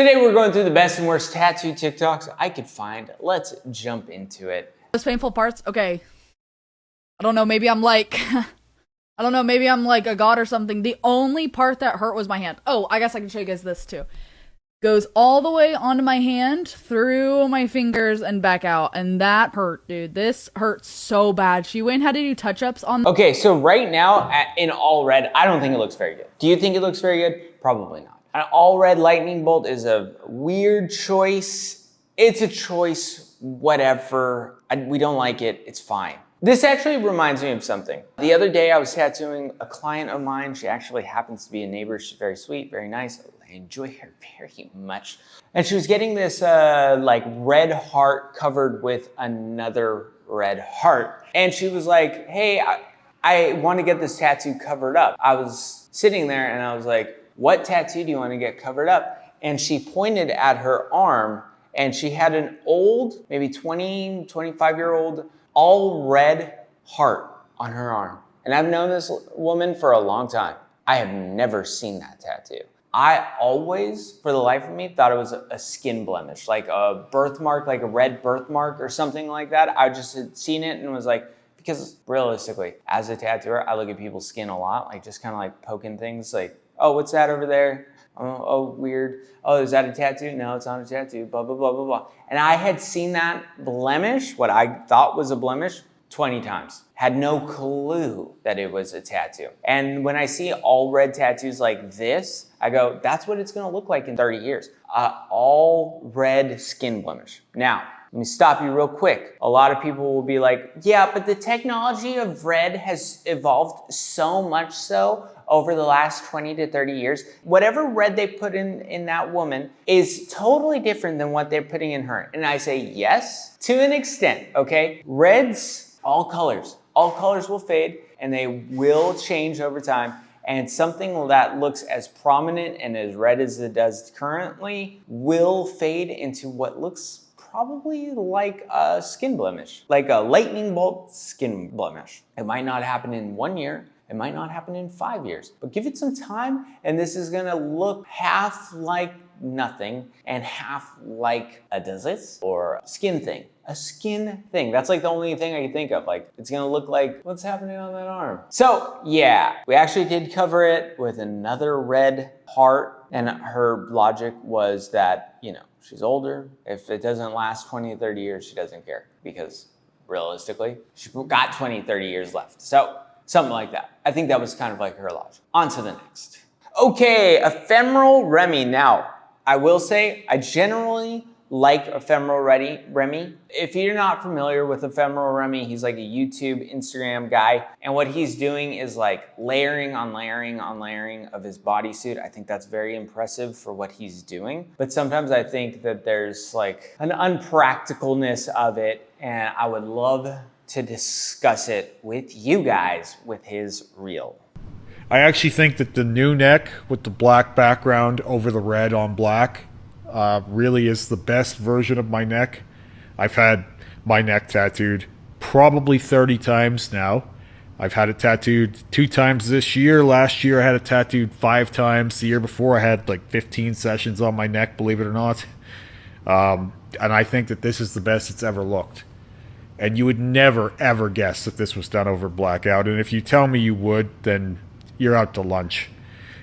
Today we're going through the best and worst tattoo TikToks I could find. Let's jump into it. Those painful parts? Okay. I don't know, maybe I'm like... I don't know, maybe I'm like a god or something. The only part that hurt was my hand. Oh, I guess I can show you guys this too. Goes all the way onto my hand, through my fingers, and back out. And that hurt, dude. This hurt so bad. She went and had to do touch-ups on... Okay, so right now, in all red, I don't think it looks very good. Do you think it looks very good? Probably not. An all red lightning bolt is a weird choice. It's a choice, whatever. We don't like it, it's fine. This actually reminds me of something. The other day I was tattooing a client of mine. She actually happens to be a neighbor. She's very sweet, very nice. I enjoy her very much. And she was getting this like red heart covered with another red heart. And she was like, hey, I want to get this tattoo covered up. I was sitting there and I was like, what tattoo do you want to get covered up? And she pointed at her arm and she had an old, maybe 20, 25-year-old, all red heart on her arm. And I've known this woman for a long time. I have never seen that tattoo. I always, for the life of me, thought it was a skin blemish, like a birthmark, like a red birthmark or something like that. I just had seen it and was like, because realistically, as a tattooer, I look at people's skin a lot, like just kind of like poking things like, oh, what's that over there? Oh, weird. Oh, is that a tattoo? No, it's not a tattoo, blah, blah, blah, blah, blah. And I had seen that blemish, what I thought was a blemish, 20 times. Had no clue that it was a tattoo. And when I see all red tattoos like this, I go, that's what it's gonna look like in 30 years. All red skin blemish. Now, let me stop you real quick. A lot of people will be like, yeah, but the technology of red has evolved so much so over the last 20 to 30 years. Whatever red they put in that woman is totally different than what they're putting in her. And I say yes, to an extent, okay? Reds, all colors will fade and they will change over time. And something that looks as prominent and as red as it does currently will fade into what looks probably like a skin blemish, like a lightning bolt skin blemish. It might not happen in 1 year. It might not happen in 5 years, but give it some time and this is gonna look half like nothing and half like a disease or skin thing. A skin thing. That's like the only thing I can think of. Like it's gonna look like what's happening on that arm. So yeah, we actually did cover it with another red heart and her logic was that, you know, she's older. If it doesn't last 20 to 30 years, she doesn't care because realistically, she got 20, 30 years left. So something like that. I think that was kind of like her logic. On to the next. Okay, ephemeral Remy. Now, I will say I generally like ephemeral Remy. If you're not familiar with ephemeral Remy, he's like a YouTube, Instagram guy. And what he's doing is like layering on layering on layering of his bodysuit. I think that's very impressive for what he's doing. But sometimes I think that there's like an unpracticalness of it. And I would love to discuss it with you guys with his reel. I actually think that the new neck with the black background over the red on black really is the best version of my neck. I've had my neck tattooed probably 30 times now. I've had it tattooed 2 times this year. Last year I had it tattooed 5 times. The year before I had like 15 sessions on my neck, believe it or not. And I think that this is the best it's ever looked. And you would never, ever guess that this was done over blackout. And if you tell me you would, then you're out to lunch.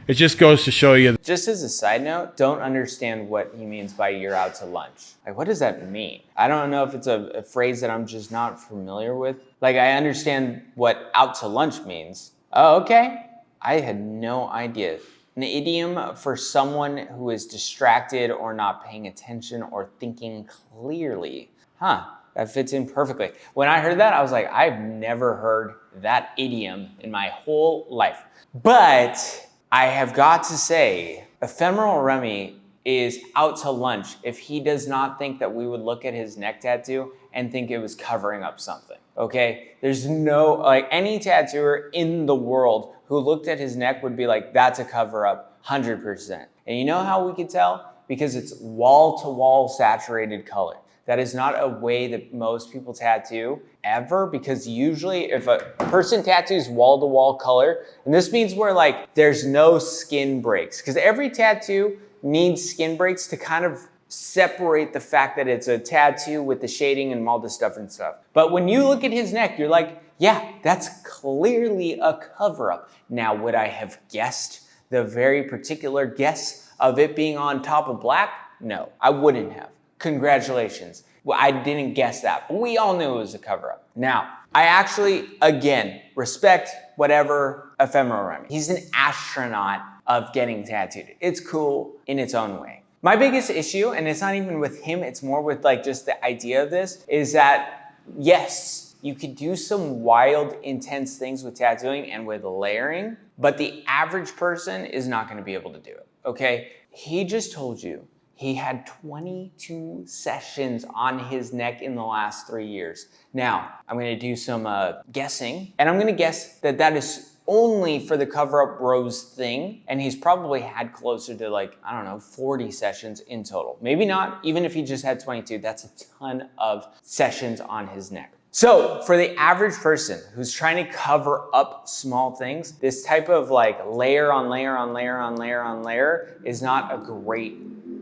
It just goes to show you. Just as a side note, don't understand what he means by you're out to lunch. Like, what does that mean? I don't know if it's a phrase that I'm just not familiar with. Like, I understand what out to lunch means. Oh, okay. I had no idea. An idiom for someone who is distracted or not paying attention or thinking clearly. Huh. That fits in perfectly. When I heard that, I was like, I've never heard that idiom in my whole life. But I have got to say, ephemeral Remy is out to lunch if he does not think that we would look at his neck tattoo and think it was covering up something, okay? There's no, like any tattooer in the world who looked at his neck would be like, that's a cover up, 100%. And you know how we could tell? Because it's wall-to-wall saturated color. That is not a way that most people tattoo ever, because usually if a person tattoos wall-to-wall color, and this means where like there's no skin breaks, because every tattoo needs skin breaks to kind of separate the fact that it's a tattoo with the shading and all this stuff and stuff. But when you look at his neck, you're like, yeah, that's clearly a cover-up. Now, would I have guessed the very particular guess of it being on top of black? No, I wouldn't have. Congratulations. Well, I didn't guess that, but we all knew it was a cover-up. Now, I actually, again, respect whatever ephemeral Remy. He's an astronaut of getting tattooed. It's cool in its own way. My biggest issue, and it's not even with him, it's more with like just the idea of this, is that yes, you could do some wild, intense things with tattooing and with layering, but the average person is not gonna be able to do it, okay? He just told you he had 22 sessions on his neck in the last 3 years. Now, I'm gonna do some guessing, and I'm gonna guess that that is only for the cover-up rose thing, and he's probably had closer to like, I don't know, 40 sessions in total. Maybe not, even if he just had 22, that's a ton of sessions on his neck. So for the average person who's trying to cover up small things, this type of like layer on layer on layer on layer on layer is not a great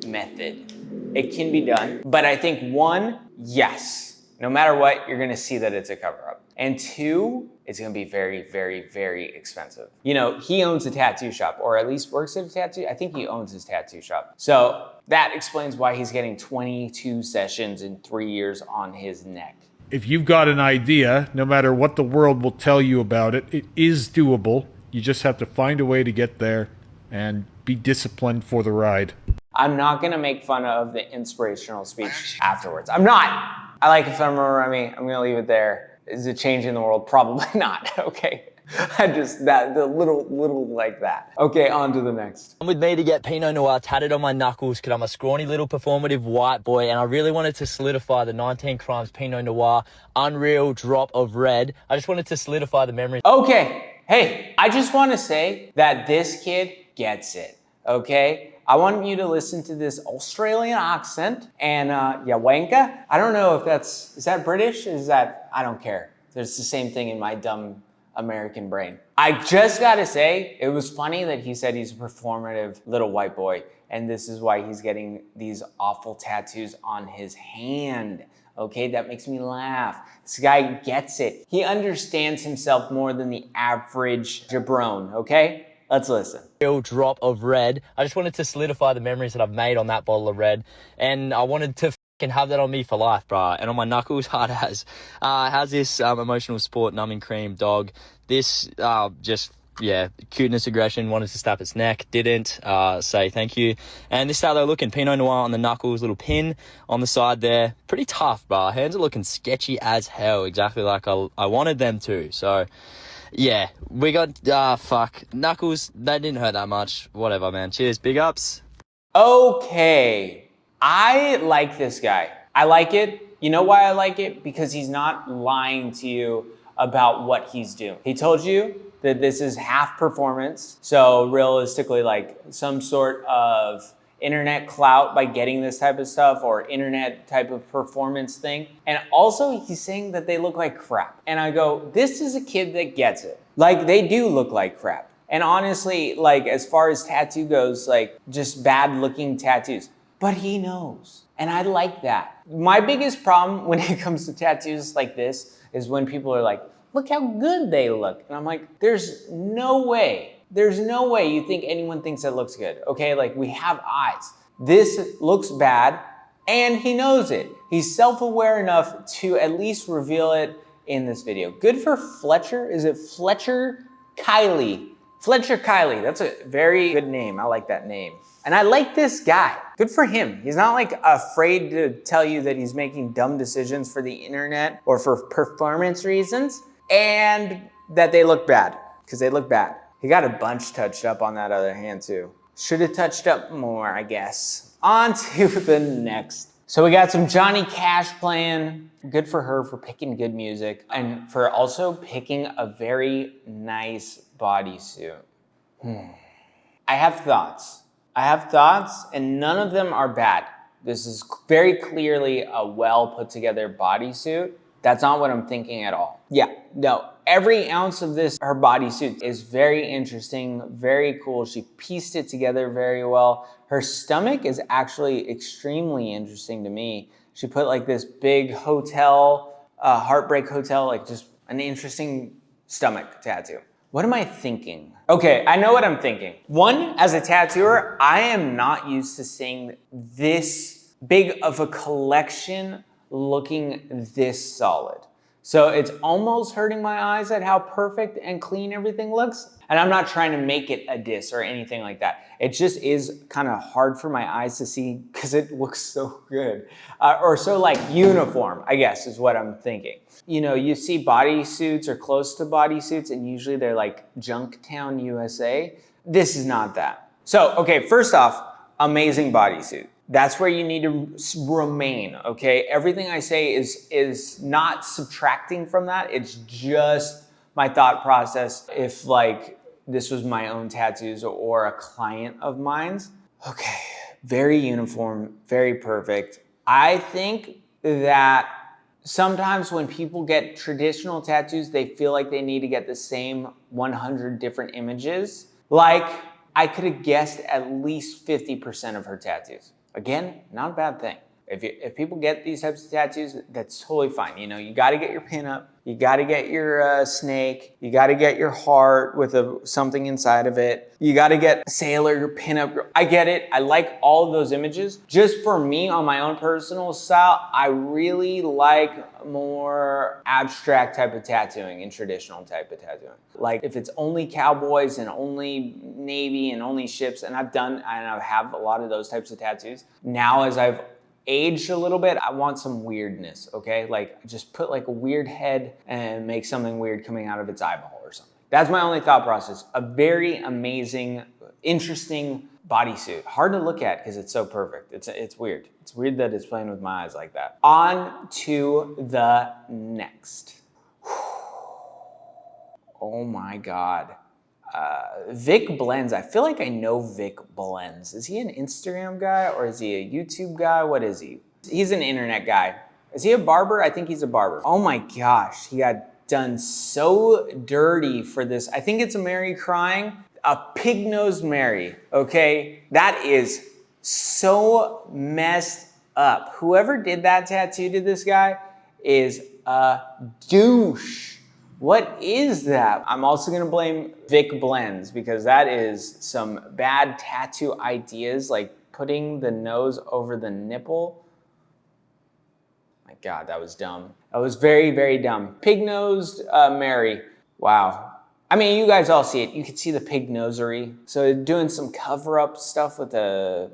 method. It can be done, but I think one, yes, no matter what, you're gonna see that it's a cover-up. And two, it's gonna be very, very, very expensive. You know, he owns a tattoo shop, or at least works at a tattoo. I think he owns his tattoo shop. So that explains why he's getting 22 sessions in 3 years on his neck. If you've got an idea, no matter what the world will tell you about it, it is doable. You just have to find a way to get there and be disciplined for the ride. I'm not gonna make fun of the inspirational speech afterwards. I'm not. I like ephemeral Remy. I'm gonna leave it there. Is it changing the world? Probably not, okay? I just, the little like that. Okay, on to the next. With me to get Pinot Noir tatted on my knuckles because I'm a scrawny little performative white boy and I really wanted to solidify the 19 Crimes Pinot Noir unreal drop of red. I just wanted to solidify the memory. Okay, hey, I just wanna say that this kid gets it, okay? I want you to listen to this Australian accent and Yawanka. I don't know if is that British? Is that, I don't care. There's the same thing in my dumb American brain. I just gotta say, it was funny that he said he's a performative little white boy and this is why he's getting these awful tattoos on his hand. Okay, that makes me laugh. This guy gets it. He understands himself more than the average jabron, okay? Let's listen. Real drop of red. I just wanted to solidify the memories that I've made on that bottle of red. And I wanted to can have that on me for life, bruh. And on my knuckles, hard as. How's this emotional sport numbing cream dog? This cuteness aggression, wanted to snap its neck, didn't say thank you. And this is how they're looking. Pinot Noir on the knuckles, little pin on the side there. Pretty tough, bruh. Hands are looking sketchy as hell, exactly like I wanted them to. So yeah, we got, knuckles, they didn't hurt that much. Whatever, man. Cheers, big ups. Okay, I like this guy. I like it. You know why I like it? Because he's not lying to you about what he's doing. He told you that this is half performance, so realistically like some sort of internet clout by getting this type of stuff or internet type of performance thing. And also he's saying that they look like crap. And I go, this is a kid that gets it. Like they do look like crap. And honestly, like as far as tattoo goes, like just bad looking tattoos, but he knows. And I like that. My biggest problem when it comes to tattoos like this is when people are like, look how good they look. And I'm like, there's no way you think anyone thinks that looks good, okay? Like we have eyes. This looks bad and he knows it. He's self-aware enough to at least reveal it in this video. Good for Fletcher. Is it Fletcher Kiley? Fletcher Kiley, that's a very good name. I like that name. And I like this guy. Good for him. He's not like afraid to tell you that he's making dumb decisions for the internet or for performance reasons and that they look bad, because they look bad. He got a bunch touched up on that other hand too. Should have touched up more, I guess. On to the next. So we got some Johnny Cash playing. Good for her for picking good music and for also picking a very nice bodysuit. I have thoughts and none of them are bad. This is very clearly a well put together bodysuit. That's not what I'm thinking at all. Yeah, no, Every ounce of her bodysuit is very interesting, very cool. She pieced it together very well. Her stomach is actually extremely interesting to me. She put like this big hotel, heartbreak hotel, like just an interesting stomach tattoo. What am I thinking? Okay, I know what I'm thinking. One, as a tattooer, I am not used to seeing this big of a collection looking this solid. So it's almost hurting my eyes at how perfect and clean everything looks. And I'm not trying to make it a diss or anything like that. It just is kind of hard for my eyes to see because it looks so good. Or so like uniform, I guess is what I'm thinking. You know, you see bodysuits or close to bodysuits and usually they're like Junktown, USA. This is not that. So, okay, first off, amazing bodysuit. That's where you need to remain, okay? Everything I say is not subtracting from that. It's just my thought process if like this was my own tattoos or a client of mine's. Okay, very uniform, very perfect. I think that sometimes when people get traditional tattoos, they feel like they need to get the same 100 different images. Like, I could have guessed at least 50% of her tattoos. Again, not a bad thing. If people get these types of tattoos, that's totally fine. You know, you got to get your pinup, you got to get your snake, you got to get your heart with something inside of it. You got to get a sailor, your pinup. I get it. I like all of those images. Just for me, on my own personal style, I really like more abstract type of tattooing and traditional type of tattooing. Like if it's only cowboys and only Navy and only ships, and I have a lot of those types of tattoos. Now as I've aged a little bit, I want some weirdness, okay? Like just put like a weird head and make something weird coming out of its eyeball or something. That's my only thought process. A very amazing, interesting bodysuit. Hard to look at because it's so perfect. It's weird. It's weird that it's playing with my eyes like that. On to the next. Oh my God. Vic Blends. I feel like I know Vic Blends. Is he an Instagram guy or is he a YouTube guy? What is he? He's an internet guy. Is he a barber? I think he's a barber. Oh my gosh, he got done so dirty for this. I think it's a Mary crying. A pig-nosed Mary, okay? That is so messed up. Whoever did that tattoo to this guy is a douche. What is that? I'm also gonna blame Vic Blends because that is some bad tattoo ideas, like putting the nose over the nipple. My God, that was dumb. That was very, very dumb. Pig-nosed Mary. Wow. I mean, you guys all see it. You can see the pig nosery. So doing some cover-up stuff with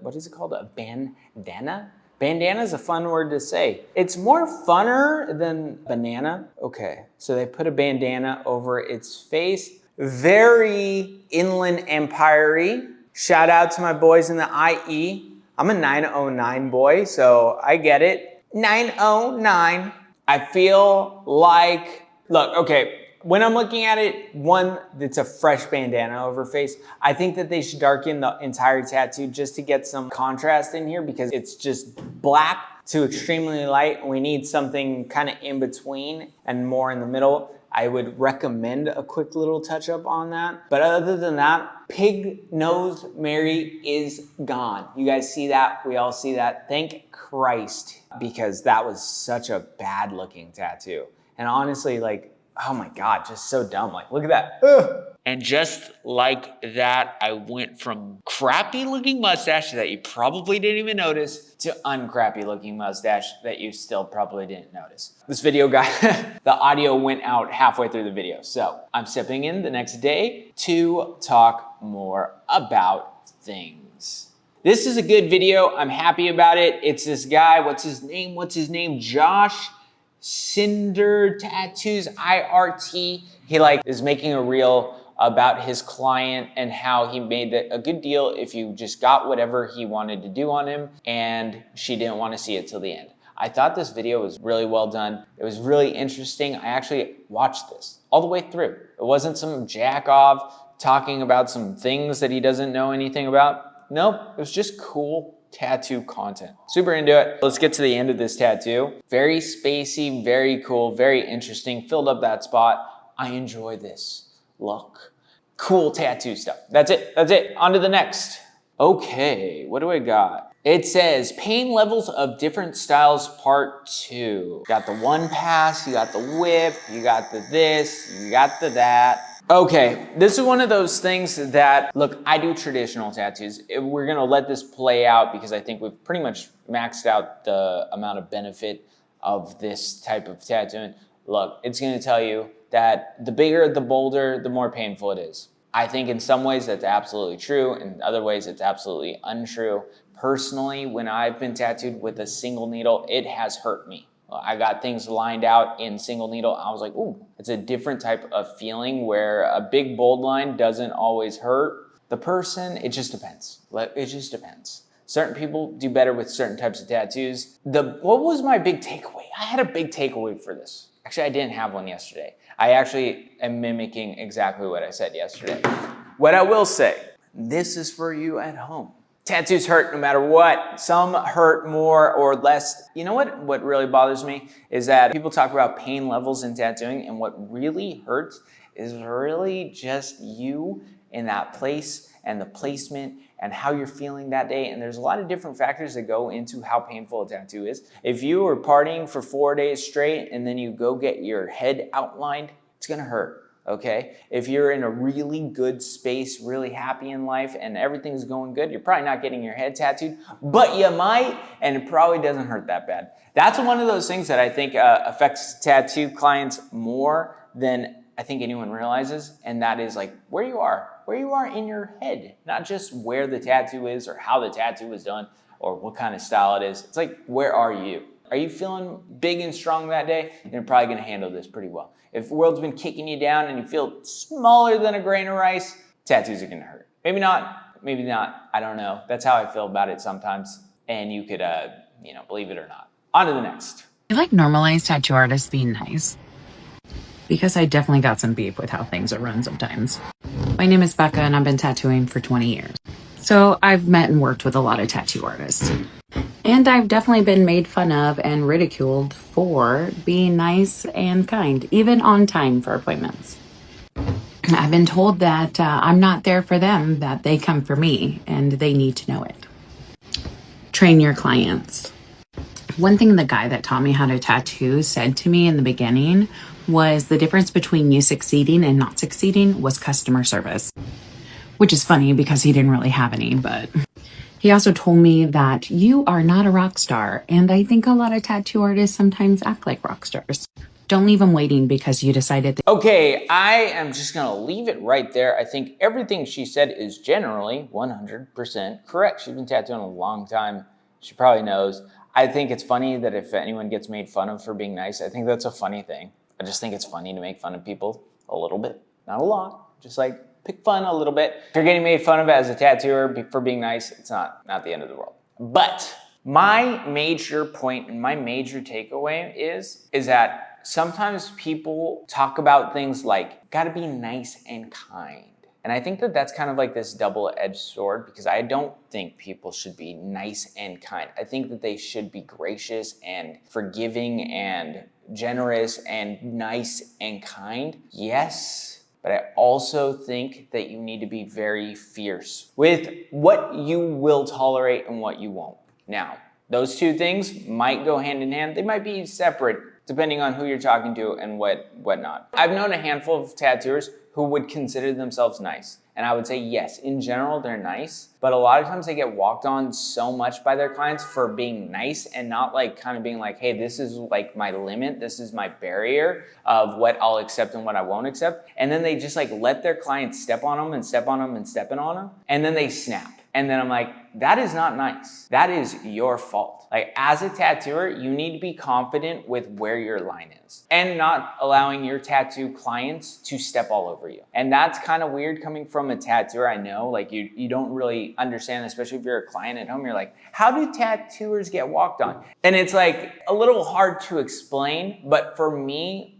what is it called? A bandana? Bandana is a fun word to say. It's more funner than banana. Okay, so they put a bandana over its face. Very Inland Empire-y. Shout out to my boys in the IE. I'm a 909 boy, so I get it. 909. I feel like, look, okay, when I'm looking at it, one, it's a fresh bandana over face. I think that they should darken the entire tattoo just to get some contrast in here because it's just black to extremely light. We need something kind of in between and more in the middle. I would recommend a quick little touch up on that. But other than that, pig-nosed Mary is gone. You guys see that? We all see that. Thank Christ, because that was such a bad looking tattoo. And honestly, like, oh my God, just so dumb. Like, look at that. Ugh. And just like that, I went from crappy looking mustache that you probably didn't even notice to uncrappy looking mustache that you still probably didn't notice. This video the audio went out halfway through the video. So I'm stepping in the next day to talk more about things. This is a good video. I'm happy about it. It's this guy, what's his name? Josh Cinder Tattoos, IRT. He is making a reel about his client and how he made a good deal if you just got whatever he wanted to do on him and she didn't want to see it till the end. I thought this video was really well done. It was really interesting. I actually watched this all the way through. It wasn't some jack off talking about some things that he doesn't know anything about. Nope, it was just cool tattoo content. Super into it. Let's get to the end of this tattoo. Very spacey, very cool, very interesting. Filled up that spot. I enjoy this look. Cool tattoo stuff. That's it. That's it. On to the next. Okay, what do I got? It says pain levels of different styles part 2. You got the one pass, you got the whip, you got the this, you got the that. Okay, this is one of those things that, look, I do traditional tattoos. We're gonna let this play out because I think we've pretty much maxed out the amount of benefit of this type of tattooing. Look, it's gonna tell you that the bigger, the bolder, the more painful it is. I think in some ways that's absolutely true. In other ways, it's absolutely untrue. Personally, when I've been tattooed with a single needle, it has hurt me. I got things lined out in single needle. I was like, ooh, it's a different type of feeling where a big bold line doesn't always hurt the person. It just depends. It just depends. Certain people do better with certain types of tattoos. What was my big takeaway? I had a big takeaway for this. Actually, I didn't have one yesterday. I actually am mimicking exactly what I said yesterday. What I will say, this is for you at home. Tattoos hurt no matter what. Some hurt more or less. You know what really bothers me is that people talk about pain levels in tattooing, and what really hurts is really just you in that place and the placement and how you're feeling that day. And there's a lot of different factors that go into how painful a tattoo is. If you were partying for 4 days straight and then you go get your head outlined, it's gonna hurt. Okay, if you're in a really good space, really happy in life, and everything's going good, you're probably not getting your head tattooed, but you might, and it probably doesn't hurt that bad. That's one of those things that I think affects tattoo clients more than I think anyone realizes, and that is like where you are in your head, not just where the tattoo is or how the tattoo is done or what kind of style it is. It's like, where are you? Are you feeling big and strong that day? You're probably gonna handle this pretty well. If the world's been kicking you down and you feel smaller than a grain of rice, tattoos are gonna hurt. Maybe not, I don't know. That's how I feel about it sometimes. And you could, believe it or not. On to the next. I like normalized tattoo artists being nice because I definitely got some beef with how things are run sometimes. My name is Becca and I've been tattooing for 20 years. So I've met and worked with a lot of tattoo artists. And I've definitely been made fun of and ridiculed for being nice and kind, even on time for appointments. I've been told that I'm not there for them, that they come for me, and they need to know it. Train your clients. One thing the guy that taught me how to tattoo said to me in the beginning was the difference between you succeeding and not succeeding was customer service. Which is funny because he didn't really have any, but he also told me that you are not a rock star, and I think a lot of tattoo artists sometimes act like rock stars. Don't leave them waiting because you decided to. Okay, I am just gonna leave it right there. I think everything she said is generally 100% correct. She's been tattooing a long time. She probably knows. I think it's funny that if anyone gets made fun of for being nice, I think that's a funny thing. I just think it's funny to make fun of people a little bit, not a lot, just like pick fun a little bit. If you're getting made fun of as a tattooer for being nice, it's not the end of the world. But my major point and my major takeaway is that sometimes people talk about things like, gotta be nice and kind. And I think that that's kind of like this double-edged sword because I don't think people should be nice and kind. I think that they should be gracious and forgiving and generous and nice and kind. Yes. But I also think that you need to be very fierce with what you will tolerate and what you won't. Now, those two things might go hand in hand. They might be separate depending on who you're talking to and whatnot. I've known a handful of tattooers who would consider themselves nice. And I would say, yes, in general, they're nice. But a lot of times they get walked on so much by their clients for being nice and not like kind of being like, hey, this is like my limit. This is my barrier of what I'll accept and what I won't accept. And then they just like let their clients step on them and step on them and step on them. And then they snap. And then I'm like, that is not nice. That is your fault. Like as a tattooer, you need to be confident with where your line is and not allowing your tattoo clients to step all over you. And that's kind of weird coming from a tattooer. I know, like you don't really understand, especially if you're a client at home, you're like, how do tattooers get walked on? And it's like a little hard to explain, but for me,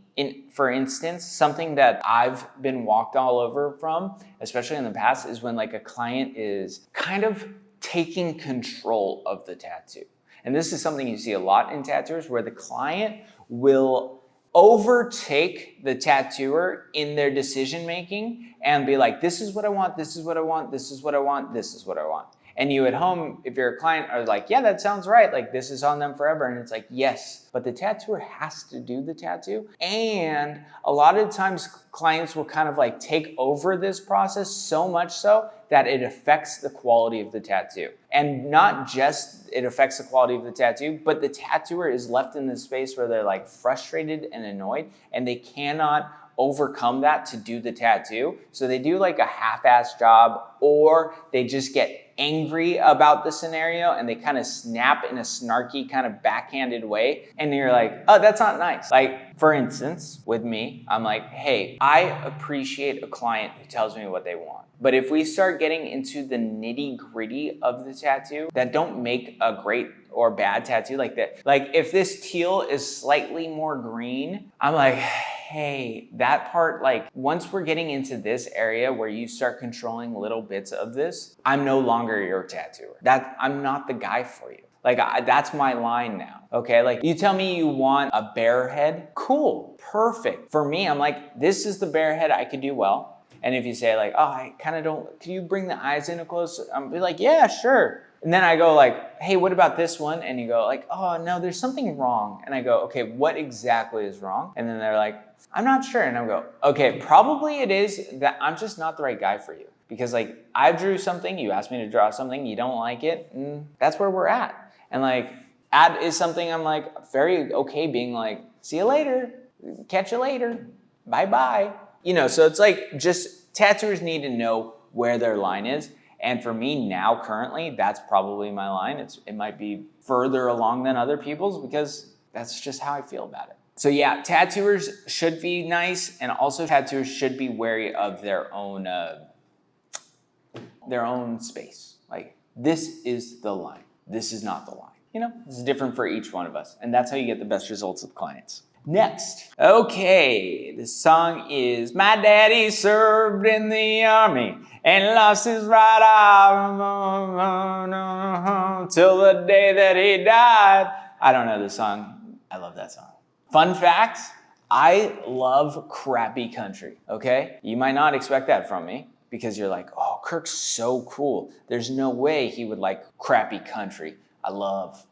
for instance, something that I've been walked all over from, especially in the past, is when like a client is kind of taking control of the tattoo. And this is something you see a lot in tattooers where the client will overtake the tattooer in their decision making and be like, this is what I want, this is what I want, this is what I want, this is what I want. And you at home, if you're a client, are like, yeah, that sounds right. Like, this is on them forever. And it's like, yes, but the tattooer has to do the tattoo. And a lot of times clients will kind of like take over this process so much so that it affects the quality of the tattoo. And not just it affects the quality of the tattoo, but the tattooer is left in this space where they're like frustrated and annoyed and they cannot overcome that to do the tattoo. So they do like a half-ass job, or they just get angry about the scenario and they kind of snap in a snarky kind of backhanded way. And you're like, oh, that's not nice. Like, for instance, with me, I'm like, hey, I appreciate a client who tells me what they want. But if we start getting into the nitty gritty of the tattoo that don't make a great or bad tattoo like that, like if this teal is slightly more green, I'm like, hey, that part, like once we're getting into this area where you start controlling little bits of this, I'm no longer your tattooer. I'm not the guy for you. Like, that's my line now, okay? Like, you tell me you want a bear head, cool, perfect. For me, I'm like, this is the bear head I could do well. And if you say like, oh, I kind of don't, can you bring the eyes in close? I'm be like, yeah, sure. And then I go like, hey, what about this one? And you go like, oh no, there's something wrong. And I go, okay, what exactly is wrong? And then they're like, I'm not sure. And I go, okay, probably it is that I'm just not the right guy for you. Because like, I drew something, you asked me to draw something, you don't like it, and that's where we're at. And like, that is something I'm like very okay being like, see you later, catch you later, bye-bye. You know, so it's like just tattooers need to know where their line is. And for me now, currently, that's probably my line. It might be further along than other people's because that's just how I feel about it. So yeah, tattooers should be nice, and also tattooers should be wary of their own space. Like, this is the line. This is not the line. You know, it's different for each one of us. And that's how you get the best results with clients. Next. Okay, the song is My Daddy Served in the Army and lost his right arm till the day that he died. I don't know this song. I love that song. Fun fact, I love crappy country, okay? You might not expect that from me because you're like, oh, Kirk's so cool. There's no way he would like crappy country. I love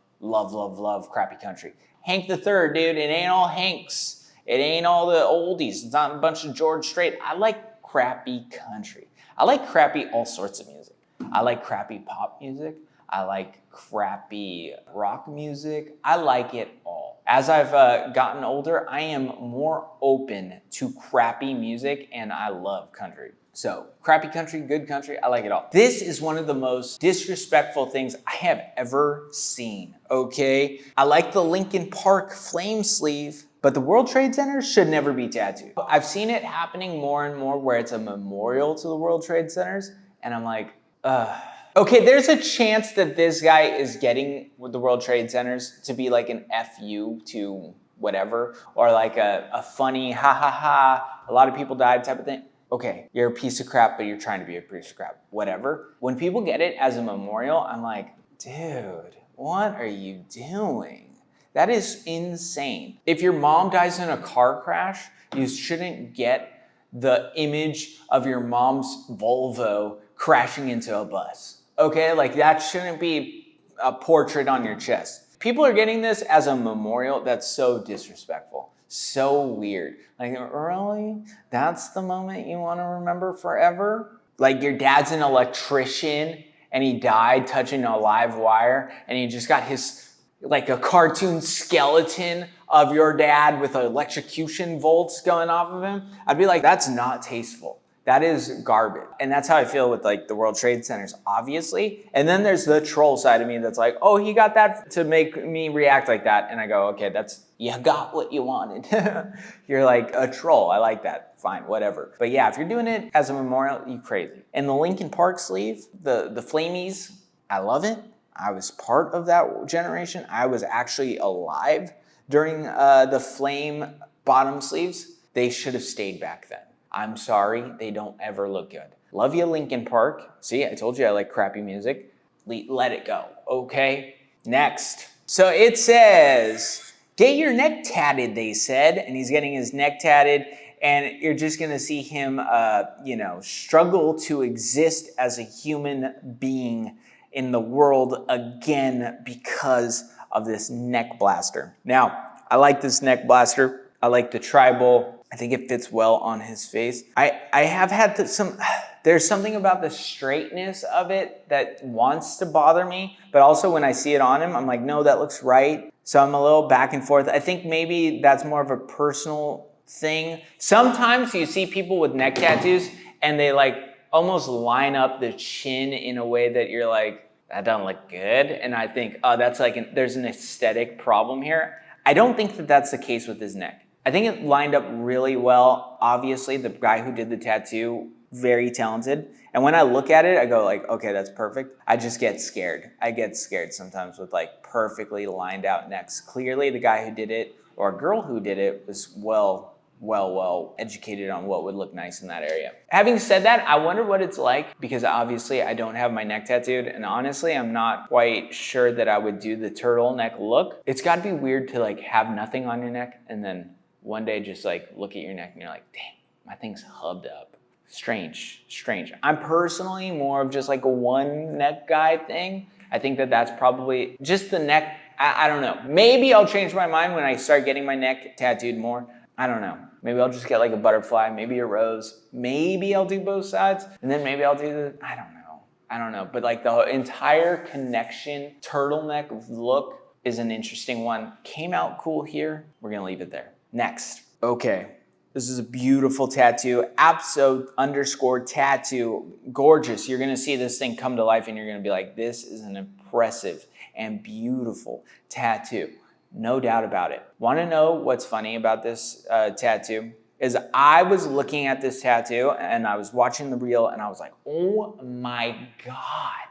crappy country. Hank the Third, dude, it ain't all Hanks. It ain't all the oldies. It's not a bunch of George Strait. I like crappy country. I like crappy all sorts of music. I like crappy pop music. I like crappy rock music. I like it all. As I've gotten older, I am more open to crappy music, and I love country. So, crappy country, good country, I like it all. This is one of the most disrespectful things I have ever seen, okay? I like the Linkin Park flame sleeve, but the World Trade Center should never be tattooed. I've seen it happening more and more where it's a memorial to the World Trade Centers, and I'm like, ugh. Okay, there's a chance that this guy is getting with the World Trade Centers to be like an FU to whatever, or like a funny ha ha ha, a lot of people died type of thing. Okay, you're a piece of crap, but you're trying to be a piece of crap, whatever. When people get it as a memorial, I'm like, dude, what are you doing? That is insane. If your mom dies in a car crash, you shouldn't get the image of your mom's Volvo crashing into a bus. Okay, like that shouldn't be a portrait on your chest. People are getting this as a memorial. That's so disrespectful. So weird. Like, really? That's the moment you want to remember forever? Like your dad's an electrician and he died touching a live wire and he just got his, like a cartoon skeleton of your dad with electrocution volts going off of him. I'd be like, that's not tasteful. That is garbage. And that's how I feel with like the World Trade Centers, obviously. And then there's the troll side of me that's like, oh, he got that to make me react like that. And I go, okay, you got what you wanted. You're like a troll. I like that. Fine, whatever. But yeah, if you're doing it as a memorial, you crazy. And the Linkin Park sleeve, the Flamies, I love it. I was part of that generation. I was actually alive during the Flame bottom sleeves. They should have stayed back then. I'm sorry, they don't ever look good. Love you, Linkin Park. See, I told you I like crappy music. Let it go, okay? Next. So it says, Get your neck tatted, they said, and he's getting his neck tatted, and you're just gonna see him, struggle to exist as a human being in the world again because of this neck blaster. Now, I like this neck blaster. I like the tribal. I think it fits well on his face. I have had there's something about the straightness of it that wants to bother me, but also when I see it on him, I'm like, no, that looks right. So I'm a little back and forth. I think maybe that's more of a personal thing. Sometimes you see people with neck tattoos and they like almost line up the chin in a way that you're like, that doesn't look good. And I think, oh, that's like, there's an aesthetic problem here. I don't think that that's the case with his neck. I think it lined up really well. Obviously, the guy who did the tattoo, very talented. And when I look at it, I go like, okay, that's perfect. I just get scared. I get scared sometimes with like perfectly lined out necks. Clearly, the guy who did it or girl who did it was well educated on what would look nice in that area. Having said that, I wonder what it's like because obviously I don't have my neck tattooed, and honestly, I'm not quite sure that I would do the turtleneck look. It's gotta be weird to like have nothing on your neck and then one day just like look at your neck and you're like, dang, my thing's hubbed up. Strange. I'm personally more of just like a one neck guy thing. I think that that's probably just the neck. I don't know. Maybe I'll change my mind when I start getting my neck tattooed more. I don't know. Maybe I'll just get like a butterfly, maybe a rose. Maybe I'll do both sides. And then maybe I'll do I don't know. But like the entire connection turtleneck look is an interesting one. Came out cool here. We're gonna leave it there. Next. Okay. This is a beautiful tattoo. Abso_tattoo. Gorgeous. You're gonna see this thing come to life and you're gonna be like, this is an impressive and beautiful tattoo. No doubt about it. Want to know what's funny about this tattoo? Is I was looking at this tattoo and I was watching the reel and I was like, oh my God,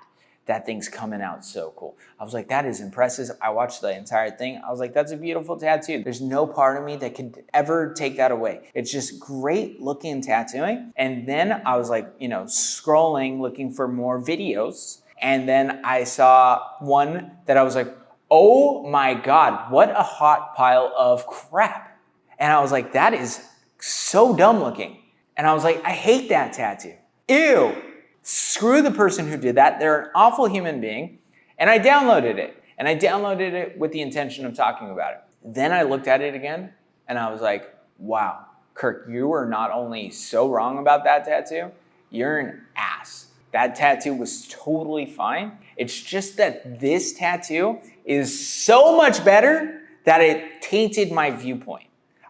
that thing's coming out so cool. I was like, that is impressive. I watched the entire thing. I was like, that's a beautiful tattoo. There's no part of me that could ever take that away. It's just great looking tattooing. And then I was like, scrolling, looking for more videos. And then I saw one that I was like, oh my God, what a hot pile of crap. And I was like, that is so dumb looking. And I was like, I hate that tattoo. Ew. Screw the person who did that. They're an awful human being. And I downloaded it. And I downloaded it with the intention of talking about it. Then I looked at it again and I was like, wow, Kirk, you were not only so wrong about that tattoo, you're an ass. That tattoo was totally fine. It's just that this tattoo is so much better that it tainted my viewpoint.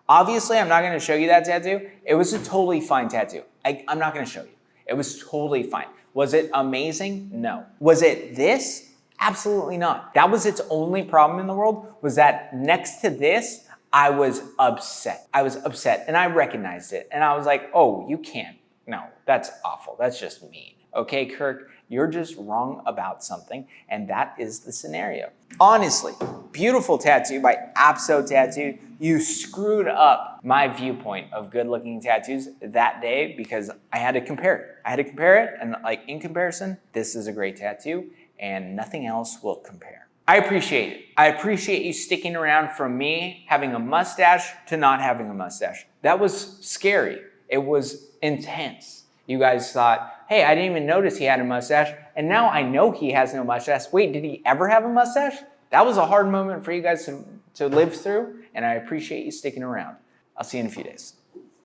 Obviously, I'm not gonna show you that tattoo. It was a totally fine tattoo. I'm not gonna show you. It was totally fine. Was it amazing? No. Was it this? Absolutely not. That was its only problem in the world, was that next to this, I was upset. And I recognized it. And I was like, oh, you can't. No, that's awful. That's just mean. Okay, Kirk, you're just wrong about something, and that is the scenario. Honestly, beautiful tattoo by Abso Tattoo. You screwed up my viewpoint of good-looking tattoos that day because I had to compare it. And like in comparison, this is a great tattoo, and nothing else will compare. I appreciate it. I appreciate you sticking around from me having a mustache to not having a mustache. That was scary. It was intense. You guys thought, hey, I didn't even notice he had a mustache, and now I know he has no mustache. Wait, did he ever have a mustache? That was a hard moment for you guys to live through, and I appreciate you sticking around. I'll see you in a few days.